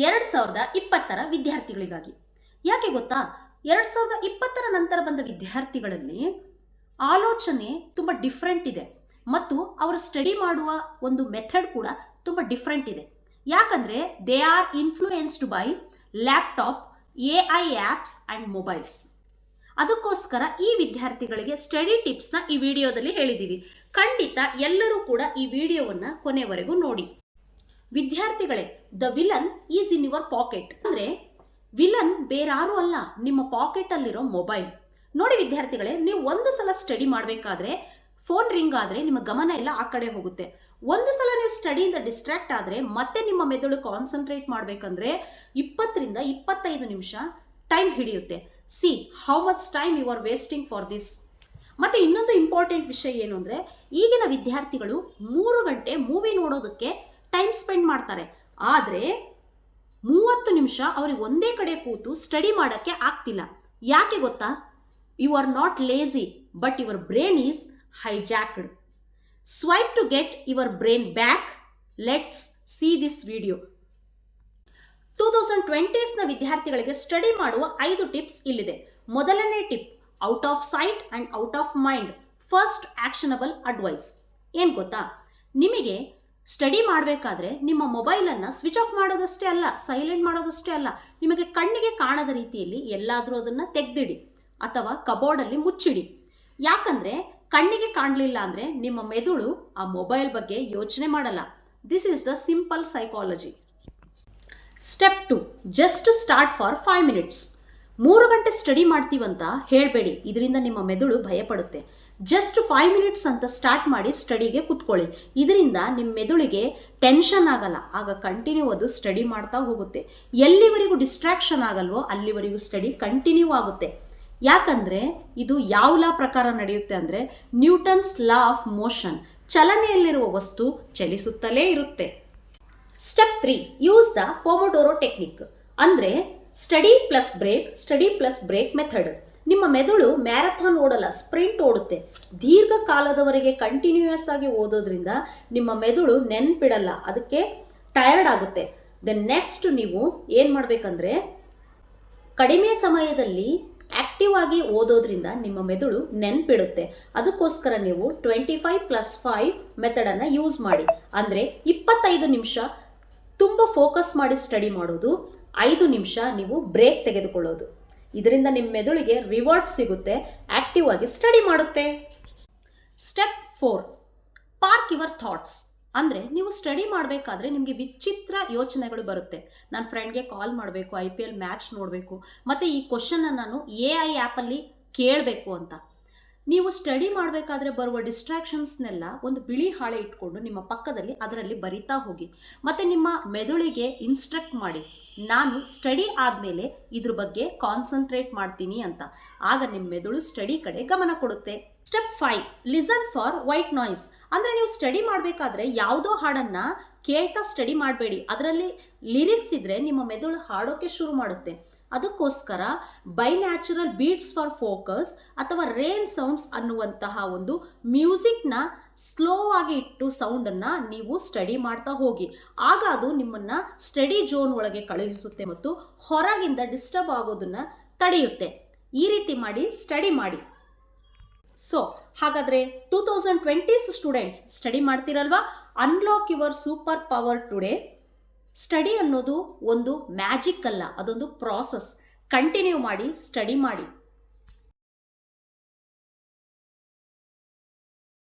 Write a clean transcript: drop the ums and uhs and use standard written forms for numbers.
2020ರ ವಿದ್ಯಾರ್ಥಿಗಳಿಗಾಗಿ. ಯಾಕೆ ಗೊತ್ತಾ? 2020ರ ನಂತರ ಬಂದ ವಿದ್ಯಾರ್ಥಿಗಳಲ್ಲಿ ಆಲೋಚನೆ ತುಂಬ ಡಿಫ್ರೆಂಟ್ ಇದೆ ಮತ್ತು ಅವರು ಸ್ಟಡಿ ಮಾಡುವ ಒಂದು ಮೆಥಡ್ ಕೂಡ ತುಂಬ ಡಿಫ್ರೆಂಟ್ ಇದೆ. ಯಾಕಂದರೆ they are influenced by laptop, AI apps and mobiles. ಅದಕ್ಕೋಸ್ಕರ ಈ ವಿದ್ಯಾರ್ಥಿಗಳಿಗೆ ಸ್ಟಡಿ ಟಿಪ್ಸ್ನ ಈ ವಿಡಿಯೋದಲ್ಲಿ ಹೇಳಿದ್ದೀವಿ. ಖಂಡಿತ ಎಲ್ಲರೂ ಕೂಡ ಈ ವಿಡಿಯೋವನ್ನು ಕೊನೆವರೆಗೂ ನೋಡಿ. ವಿದ್ಯಾರ್ಥಿಗಳೇ, the villain is in your packet. ಅಂದರೆ ವಿಲನ್ ಬೇರಾರೂ ಅಲ್ಲ, ನಿಮ್ಮ ಪಾಕೆಟಲ್ಲಿರೋ ಮೊಬೈಲ್. ನೋಡಿ ವಿದ್ಯಾರ್ಥಿಗಳೇ, ನೀವು ಒಂದು ಸಲ ಸ್ಟಡಿ ಮಾಡಬೇಕಾದ್ರೆ ಫೋನ್ ರಿಂಗ್ ಆದರೆ ನಿಮ್ಮ ಗಮನ ಎಲ್ಲ ಆ ಕಡೆ ಹೋಗುತ್ತೆ. ಒಂದು ಸಲ ನೀವು ಸ್ಟಡಿಯಿಂದ ಡಿಸ್ಟ್ರಾಕ್ಟ್ ಆದರೆ ಮತ್ತೆ ನಿಮ್ಮ ಮೆದುಳು ಕಾನ್ಸಂಟ್ರೇಟ್ ಮಾಡಬೇಕಂದ್ರೆ 20ರಿಂದ 25 ನಿಮಿಷ ಟೈಮ್ ಹಿಡಿಯುತ್ತೆ. See how much time you are wasting for this. ಮತ್ತು ಇನ್ನೊಂದು ಇಂಪಾರ್ಟೆಂಟ್ ವಿಷಯ ಏನು ಅಂದರೆ, ಈಗಿನ ವಿದ್ಯಾರ್ಥಿಗಳು 3 ಗಂಟೆ ಮೂವಿ ನೋಡೋದಕ್ಕೆ ಟೈಮ್ ಸ್ಪೆಂಡ್ ಮಾಡ್ತಾರೆ. ಆದರೆ 30 ನಿಮಿಷ ಅವ್ರಿಗೆ ಒಂದೇ ಕಡೆ ಕೂತು ಸ್ಟಡಿ ಮಾಡೋಕ್ಕೆ ಆಗ್ತಿಲ್ಲ. ಯಾಕೆ ಗೊತ್ತಾ? You are not lazy, but your brain is hijacked. Swipe to get your brain back. Let's see this video. 2020ನ ವಿದ್ಯಾರ್ಥಿಗಳಿಗೆ ಸ್ಟಡಿ ಮಾಡುವ 5 ಟಿಪ್ಸ್ ಇಲ್ಲಿದೆ. ಮೊದಲನೇ tip, out of sight and out of mind. First actionable advice. ಏನು ಗೊತ್ತಾ? ನಿಮಗೆ study ಮಾಡಬೇಕಾದ್ರೆ ನಿಮ್ಮ ಮೊಬೈಲನ್ನು ಸ್ವಿಚ್ ಆಫ್ ಮಾಡೋದಷ್ಟೇ ಅಲ್ಲ, ಸೈಲೆಂಟ್ ಮಾಡೋದಷ್ಟೇ ಅಲ್ಲ, ನಿಮಗೆ ಕಣ್ಣಿಗೆ ಕಾಣದ ರೀತಿಯಲ್ಲಿ ಎಲ್ಲಾದರೂ ಅದನ್ನು ತೆಗೆದಿಡಿ ಅಥವಾ ಕಬೋರ್ಡಲ್ಲಿ ಮುಚ್ಚಿಡಿ. ಯಾಕಂದರೆ ಕಣ್ಣಿಗೆ ಕಾಣಲಿಲ್ಲ ಅಂದರೆ ನಿಮ್ಮ ಮೆದುಳು ಆ ಮೊಬೈಲ್ ಬಗ್ಗೆ ಯೋಚನೆ ಮಾಡಲ್ಲ. This is the simple psychology. Step 2, just start for 5 minutes. 3 ಗಂಟೆ ಸ್ಟಡಿ ಮಾಡ್ತೀವಂತ ಹೇಳಬೇಡಿ, ಇದರಿಂದ ನಿಮ್ಮ ಮೆದುಳು ಭಯಪಡುತ್ತೆ. ಜಸ್ಟ್ 5 ಮಿನಿಟ್ಸ್ ಅಂತ ಸ್ಟಾರ್ಟ್ ಮಾಡಿ ಸ್ಟಡಿಗೆ ಕೂತ್ಕೊಳ್ಳಿ. ಇದರಿಂದ ನಿಮ್ಮ ಮೆದುಳಿಗೆ ಟೆನ್ಷನ್ ಆಗಲ್ಲ, ಆಗ ಕಂಟಿನ್ಯೂ ಅದು ಸ್ಟಡಿ ಮಾಡ್ತಾ ಹೋಗುತ್ತೆ. ಎಲ್ಲಿವರೆಗೂ ಡಿಸ್ಟ್ರಾಕ್ಷನ್ ಆಗಲ್ವೋ ಅಲ್ಲಿವರೆಗೂ ಸ್ಟಡಿ ಕಂಟಿನ್ಯೂ ಆಗುತ್ತೆ. ಯಾಕಂದರೆ ಇದು ಯಾವ ಲಾ ಪ್ರಕಾರ ನಡೆಯುತ್ತೆ ಅಂದರೆ, ನ್ಯೂಟನ್ಸ್ ಲಾ ಆಫ್ ಮೋಷನ್. ಚಲನೆಯಲ್ಲಿರುವ ವಸ್ತು ಚಲಿಸುತ್ತಲೇ ಇರುತ್ತೆ. Step 3, use the Pomodoro technique. ಅಂದರೆ ಸ್ಟಡಿ ಪ್ಲಸ್ ಬ್ರೇಕ್ ಮೆಥಡ್. ನಿಮ್ಮ ಮೆದುಳು ಮ್ಯಾರಥಾನ್ ಓಡಲ್ಲ, ಸ್ಪ್ರಿಂಟ್ ಓಡುತ್ತೆ. ದೀರ್ಘಕಾಲದವರೆಗೆ ಕಂಟಿನ್ಯೂಯಸ್ ಆಗಿ ಓದೋದ್ರಿಂದ ನಿಮ್ಮ ಮೆದುಳು ನೆನ್ಪಿಡಲ್ಲ, ಅದಕ್ಕೆ ಟಯರ್ಡ್ ಆಗುತ್ತೆ. ದೆನ್ ನೆಕ್ಸ್ಟ್ ನೀವು ಏನು ಮಾಡಬೇಕಂದ್ರೆ, ಕಡಿಮೆ ಸಮಯದಲ್ಲಿ ಆ್ಯಕ್ಟಿವ್ ಆಗಿ ಓದೋದ್ರಿಂದ ನಿಮ್ಮ ಮೆದುಳು ನೆನ್ಪಿಡುತ್ತೆ. ಅದಕ್ಕೋಸ್ಕರ ನೀವು 25+5 ಮೆಥಡನ್ನು ಯೂಸ್ ಮಾಡಿ. ಅಂದರೆ 25 ನಿಮಿಷ ತುಂಬ ಫೋಕಸ್ ಮಾಡಿ ಸ್ಟಡಿ ಮಾಡೋದು, 5 ನಿಮಿಷ ನೀವು ಬ್ರೇಕ್ ತೆಗೆದುಕೊಳ್ಳೋದು. ಇದರಿಂದ ನಿಮ್ಮ ಮೆದುಳಿಗೆ ರಿವಾರ್ಡ್ ಸಿಗುತ್ತೆ, ಆ್ಯಕ್ಟಿವ್ ಆಗಿ ಸ್ಟಡಿ ಮಾಡುತ್ತೆ. Step 4, park your thoughts. ಅಂದರೆ ನೀವು ಸ್ಟಡಿ ಮಾಡಬೇಕಾದ್ರೆ ನಿಮಗೆ ವಿಚಿತ್ರ ಯೋಚನೆಗಳು ಬರುತ್ತೆ. ನನ್ನ ಫ್ರೆಂಡ್ಗೆ ಕಾಲ್ ಮಾಡಬೇಕು, IPL ಮ್ಯಾಚ್ ನೋಡಬೇಕು, ಮತ್ತು ಈ ಕ್ವಶನ್ನ ನಾನು AI ಆ್ಯಪಲ್ಲಿ ಕೇಳಬೇಕು ಅಂತ. ನೀವು ಸ್ಟಡಿ ಮಾಡಬೇಕಾದ್ರೆ ಬರುವ ಡಿಸ್ಟ್ರಾಕ್ಷನ್ಸ್ನೆಲ್ಲ ಒಂದು ಬಿಳಿ ಹಾಳೆ ಇಟ್ಕೊಂಡು ನಿಮ್ಮ ಪಕ್ಕದಲ್ಲಿ ಅದರಲ್ಲಿ ಬರಿತಾ ಹೋಗಿ. ಮತ್ತು ನಿಮ್ಮ ಮೆದುಳಿಗೆ ಇನ್ಸ್ಟ್ರಕ್ಟ್ ಮಾಡಿ, ನಾನು ಸ್ಟಡಿ ಆದಮೇಲೆ ಇದ್ರ ಬಗ್ಗೆ ಕಾನ್ಸಂಟ್ರೇಟ್ ಮಾಡ್ತೀನಿ ಅಂತ. ಆಗ ನಿಮ್ಮ ಮೆದುಳು ಸ್ಟಡಿ ಕಡೆ ಗಮನ ಕೊಡುತ್ತೆ. Step 5, listen for white noise. ಅಂದರೆ ನೀವು ಸ್ಟಡಿ ಮಾಡಬೇಕಾದ್ರೆ ಯಾವುದೋ ಹಾಡನ್ನು ಕೇಳ್ತಾ ಸ್ಟಡಿ ಮಾಡಬೇಡಿ. ಅದರಲ್ಲಿ ಲಿರಿಕ್ಸ್ ಇದ್ದರೆ ನಿಮ್ಮ ಮೆದುಳು ಹಾಡೋಕ್ಕೆ ಶುರು ಮಾಡುತ್ತೆ. ಅದಕ್ಕೋಸ್ಕರ ಬೈನ್ಯಾಚುರಲ್ ಬೀಟ್ಸ್ ಫಾರ್ ಫೋಕಸ್ ಅಥವಾ ರೇನ್ ಸೌಂಡ್ಸ್ ಅನ್ನುವಂತಹ ಒಂದು ಮ್ಯೂಸಿಕ್ನ ಸ್ಲೋ ಆಗಿ ಇಟ್ಟು ಸೌಂಡನ್ನು ನೀವು ಸ್ಟಡಿ ಮಾಡ್ತಾ ಹೋಗಿ. ಆಗ ಅದು ನಿಮ್ಮನ್ನು ಸ್ಟಡಿ ಝೋನ್ ಒಳಗೆ ಕಳುಹಿಸುತ್ತೆ ಮತ್ತು ಹೊರಗಿಂದ ಡಿಸ್ಟರ್ಬ್ ಆಗೋದನ್ನು ತಡೆಯುತ್ತೆ. ಈ ರೀತಿ ಮಾಡಿ ಸ್ಟಡಿ ಮಾಡಿ. ಸೊ ಹಾಗಾದರೆ 2020s ಸ್ಟೂಡೆಂಟ್ಸ್ ಸ್ಟಡಿ ಮಾಡ್ತೀರಲ್ವಾ? Unlock your super power today. ಸ್ಟಡಿ ಅನ್ನೋದು ಒಂದು ಮ್ಯಾಜಿಕ್ ಅಲ್ಲ, ಅದೊಂದು ಪ್ರಾಸೆಸ್. ಕಂಟಿನ್ಯೂ ಮಾಡಿ, ಸ್ಟಡಿ ಮಾಡಿ.